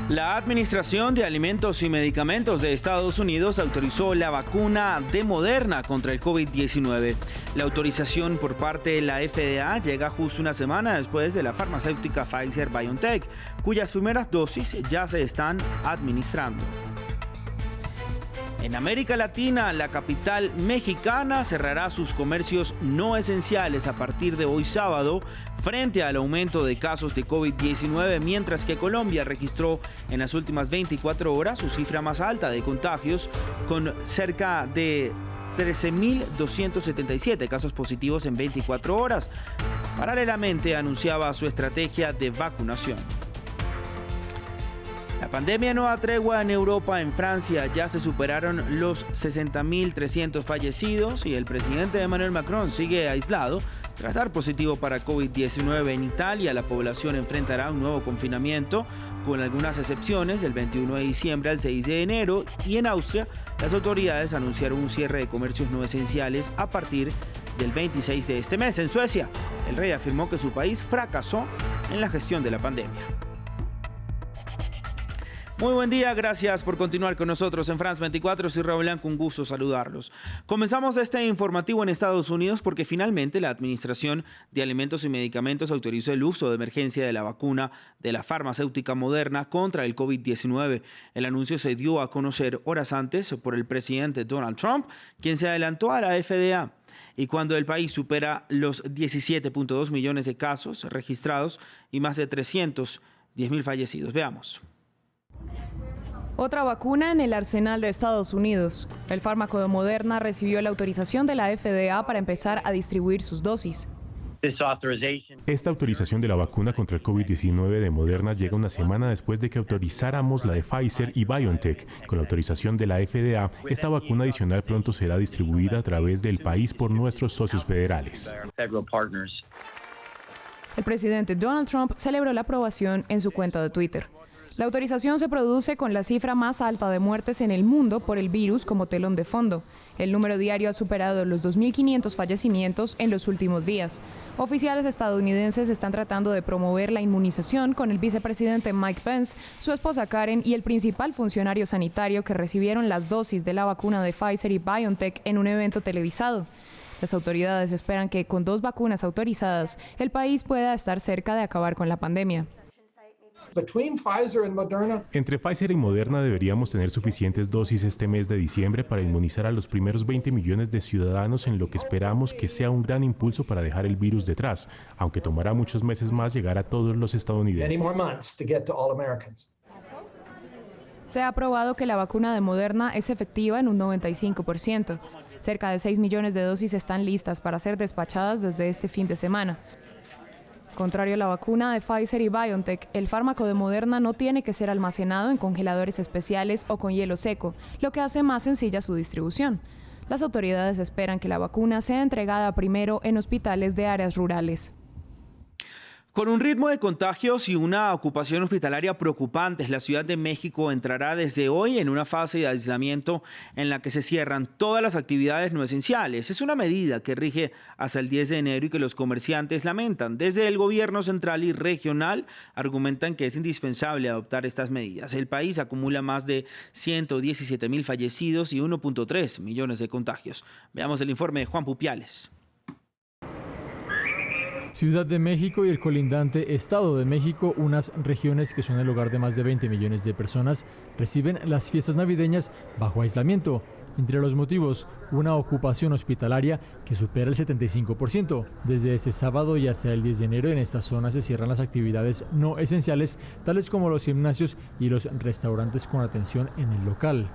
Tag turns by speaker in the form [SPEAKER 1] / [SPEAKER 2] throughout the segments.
[SPEAKER 1] La Administración de Alimentos y Medicamentos de Estados Unidos autorizó la vacuna de Moderna contra el COVID-19. La autorización por parte de la FDA llega justo una semana después de la farmacéutica Pfizer-BioNTech, cuyas primeras dosis ya se están administrando. En América Latina, la capital mexicana cerrará sus comercios no esenciales a partir de hoy sábado frente al aumento de casos de COVID-19, mientras que Colombia registró en las últimas 24 horas su cifra más alta de contagios, con cerca de 13.277 casos positivos en 24 horas. Paralelamente, anunciaba su estrategia de vacunación. La pandemia no da tregua en Europa. En Francia ya se superaron los 60.300 fallecidos y el presidente Emmanuel Macron sigue aislado tras dar positivo para COVID-19. En Italia, la población enfrentará un nuevo confinamiento, con algunas excepciones, del 21 de diciembre al 6 de enero. Y en Austria, las autoridades anunciaron un cierre de comercios no esenciales a partir del 26 de este mes. En Suecia, el rey afirmó que su país fracasó en la gestión de la pandemia. Muy buen día, gracias por continuar con nosotros en France 24. Soy Raúl Blanco, un gusto saludarlos. Comenzamos este informativo en Estados Unidos porque finalmente la Administración de Alimentos y Medicamentos autorizó el uso de emergencia de la vacuna de la farmacéutica Moderna contra el COVID-19. El anuncio se dio a conocer horas antes por el presidente Donald Trump, quien se adelantó a la FDA. Y cuando el país supera los 17.2 millones de casos registrados y más de 310.000 fallecidos. Veamos.
[SPEAKER 2] Otra vacuna en el arsenal de Estados Unidos. El fármaco de Moderna recibió la autorización de la FDA para empezar a distribuir sus dosis.
[SPEAKER 3] Esta autorización de la vacuna contra el COVID-19 de Moderna llega una semana después de que autorizáramos la de Pfizer y BioNTech. Con la autorización de la FDA, esta vacuna adicional pronto será distribuida a través del país por nuestros socios federales.
[SPEAKER 2] El presidente Donald Trump celebró la aprobación en su cuenta de Twitter. La autorización se produce con la cifra más alta de muertes en el mundo por el virus como telón de fondo. El número diario ha superado los 2.500 fallecimientos en los últimos días. Oficiales estadounidenses están tratando de promover la inmunización con el vicepresidente Mike Pence, su esposa Karen y el principal funcionario sanitario que recibieron las dosis de la vacuna de Pfizer y BioNTech en un evento televisado. Las autoridades esperan que con 2 vacunas autorizadas, el país pueda estar cerca de acabar con la pandemia.
[SPEAKER 3] Entre Pfizer y Moderna deberíamos tener suficientes dosis este mes de diciembre para inmunizar a los primeros 20 millones de ciudadanos, en lo que esperamos que sea un gran impulso para dejar el virus detrás, aunque tomará muchos meses más llegar a todos los estadounidenses.
[SPEAKER 2] Se ha probado que la vacuna de Moderna es efectiva en un 95%. Cerca de 6 millones de dosis están listas para ser despachadas desde este fin de semana. Contrario a la vacuna de Pfizer y BioNTech, el fármaco de Moderna no tiene que ser almacenado en congeladores especiales o con hielo seco, lo que hace más sencilla su distribución. Las autoridades esperan que la vacuna sea entregada primero en hospitales de áreas rurales.
[SPEAKER 1] Con un ritmo de contagios y una ocupación hospitalaria preocupantes, la Ciudad de México entrará desde hoy en una fase de aislamiento en la que se cierran todas las actividades no esenciales. Es una medida que rige hasta el 10 de enero y que los comerciantes lamentan. Desde el gobierno central y regional argumentan que es indispensable adoptar estas medidas. El país acumula más de 117.000 fallecidos y 1.3 millones de contagios. Veamos el informe de Juan Pupiales.
[SPEAKER 4] Ciudad de México y el colindante Estado de México, unas regiones que son el hogar de más de 20 millones de personas, reciben las fiestas navideñas bajo aislamiento. Entre los motivos, una ocupación hospitalaria que supera el 75%. Desde este sábado y hasta el 10 de enero en esta zona se cierran las actividades no esenciales, tales como los gimnasios y los restaurantes con atención en el local.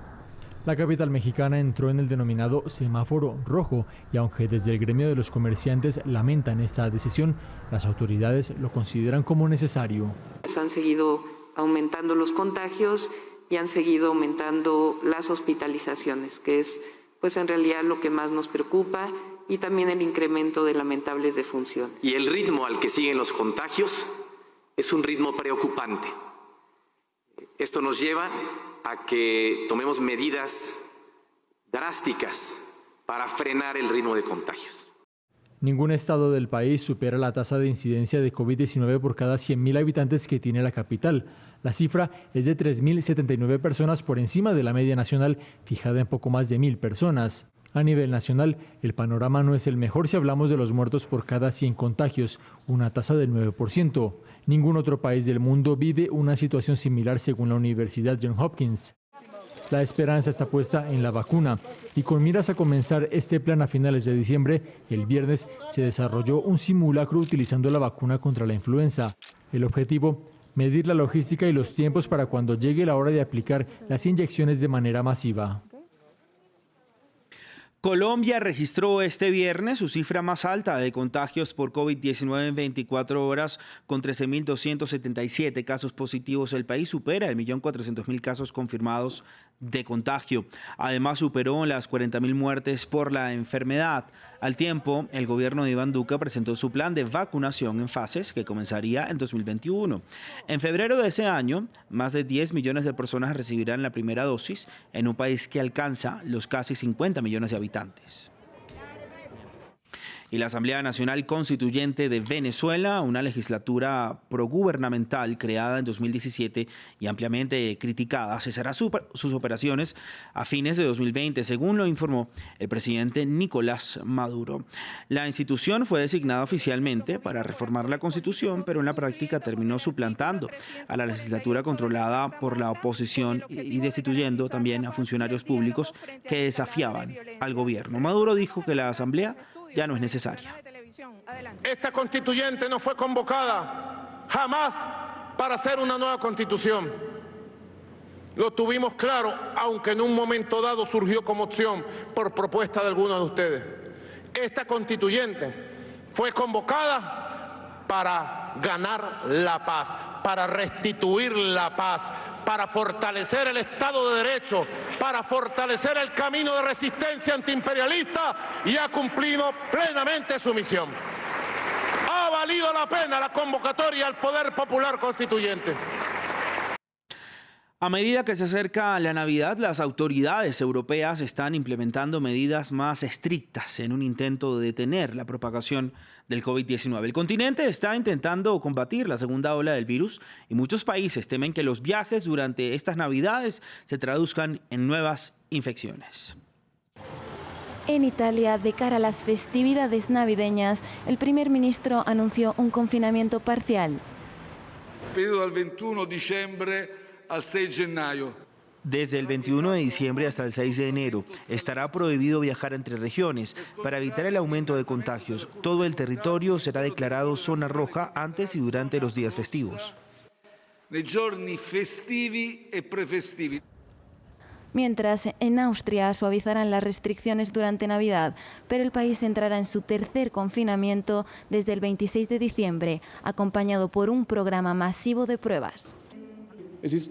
[SPEAKER 4] La capital mexicana entró en el denominado semáforo rojo y aunque desde el gremio de los comerciantes lamentan esta decisión, las autoridades lo consideran como necesario.
[SPEAKER 5] Han seguido aumentando los contagios y han seguido aumentando las hospitalizaciones, que es pues en realidad lo que más nos preocupa, y también el incremento de lamentables defunciones.
[SPEAKER 6] Y el ritmo al que siguen los contagios es un ritmo preocupante. Esto nos lleva a que tomemos medidas drásticas para frenar el ritmo de contagios.
[SPEAKER 4] Ningún estado del país supera la tasa de incidencia de COVID-19 por cada 100.000 habitantes que tiene la capital. La cifra es de 3.079 personas por encima de la media nacional, fijada en poco más de 1.000 personas. A nivel nacional, el panorama no es el mejor si hablamos de los muertos por cada 100 contagios, una tasa del 9%. Ningún otro país del mundo vive una situación similar según la Universidad Johns Hopkins. La esperanza está puesta en la vacuna y con miras a comenzar este plan a finales de diciembre, el viernes se desarrolló un simulacro utilizando la vacuna contra la influenza. El objetivo, medir la logística y los tiempos para cuando llegue la hora de aplicar las inyecciones de manera masiva.
[SPEAKER 1] Colombia registró este viernes su cifra más alta de contagios por COVID-19 en 24 horas, con 13.277 casos positivos. El país supera el 1.400.000 casos confirmados de contagio. Además, superó las 40.000 muertes por la enfermedad. Al tiempo, el gobierno de Iván Duque presentó su plan de vacunación en fases que comenzaría en 2021. En febrero de ese año, más de 10 millones de personas recibirán la primera dosis en un país que alcanza los casi 50 millones de habitantes. Y la Asamblea Nacional Constituyente de Venezuela, una legislatura progubernamental creada en 2017 y ampliamente criticada, cesará sus operaciones a fines de 2020, según lo informó el presidente Nicolás Maduro. La institución fue designada oficialmente para reformar la Constitución, pero en la práctica terminó suplantando a la legislatura controlada por la oposición y destituyendo también a funcionarios públicos que desafiaban al gobierno. Maduro dijo que la Asamblea ya no es necesaria.
[SPEAKER 7] Esta constituyente no fue convocada jamás para hacer una nueva constitución. Lo tuvimos claro, aunque en un momento dado surgió como opción por propuesta de algunos de ustedes. Esta constituyente fue convocada para ganar la paz, para restituir la paz, para fortalecer el Estado de Derecho, para fortalecer el camino de resistencia antiimperialista, y ha cumplido plenamente su misión. Ha valido la pena la convocatoria al Poder Popular Constituyente.
[SPEAKER 1] A medida que se acerca la Navidad, las autoridades europeas están implementando medidas más estrictas en un intento de detener la propagación del COVID-19. El continente está intentando combatir la segunda ola del virus y muchos países temen que los viajes durante estas Navidades se traduzcan en nuevas infecciones.
[SPEAKER 8] En Italia, de cara a las festividades navideñas, el primer ministro anunció un confinamiento parcial.
[SPEAKER 9] Periodo del 21 de diciembre al 6 de enero.
[SPEAKER 1] Desde el 21 de diciembre hasta el 6 de enero estará prohibido viajar entre regiones para evitar el aumento de contagios. Todo el territorio será declarado zona roja antes y durante los días festivos.
[SPEAKER 9] Nei giorni festivi e prefestivi.
[SPEAKER 8] Mientras, en Austria suavizarán las restricciones durante Navidad, pero el país entrará en su tercer confinamiento desde el 26 de diciembre, acompañado por un programa masivo de pruebas.
[SPEAKER 3] Es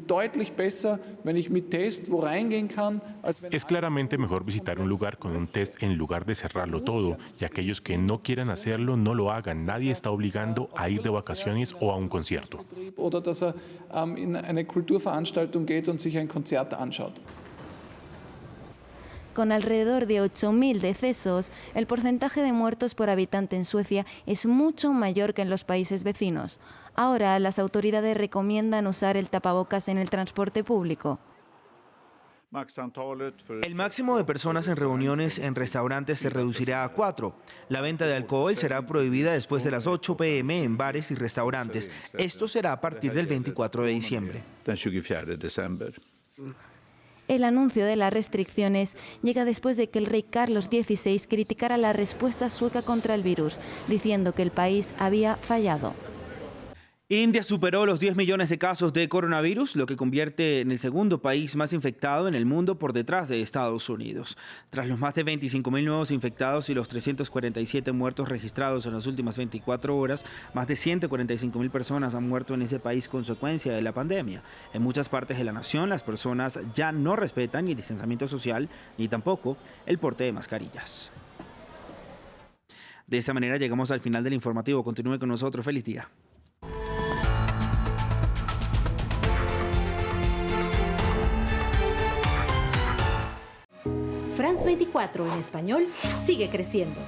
[SPEAKER 3] claramente mejor visitar un lugar con un test en lugar de cerrarlo todo, y aquellos que no quieran hacerlo no lo hagan. Nadie está obligando a ir de vacaciones o a un concierto.
[SPEAKER 8] Con alrededor de 8.000 decesos, el porcentaje de muertos por habitante en Suecia es mucho mayor que en los países vecinos. Ahora, las autoridades recomiendan usar el tapabocas en el transporte público.
[SPEAKER 1] El máximo de personas en reuniones en restaurantes se reducirá a 4. La venta de alcohol será prohibida después de las 8 p.m. en bares y restaurantes. Esto será a partir del 24 de diciembre.
[SPEAKER 8] El anuncio de las restricciones llega después de que el rey Carlos XVI criticara la respuesta sueca contra el virus, diciendo que el país había fallado.
[SPEAKER 1] India superó los 10 millones de casos de coronavirus, lo que convierte en el segundo país más infectado en el mundo por detrás de Estados Unidos. Tras los más de 25.000 nuevos infectados y los 347 muertos registrados en las últimas 24 horas, más de 145.000 personas han muerto en ese país consecuencia de la pandemia. En muchas partes de la nación, las personas ya no respetan ni el distanciamiento social, ni tampoco el porte de mascarillas. De esta manera llegamos al final del informativo. Continúe con nosotros. Feliz día.
[SPEAKER 10] France 24 en español sigue creciendo.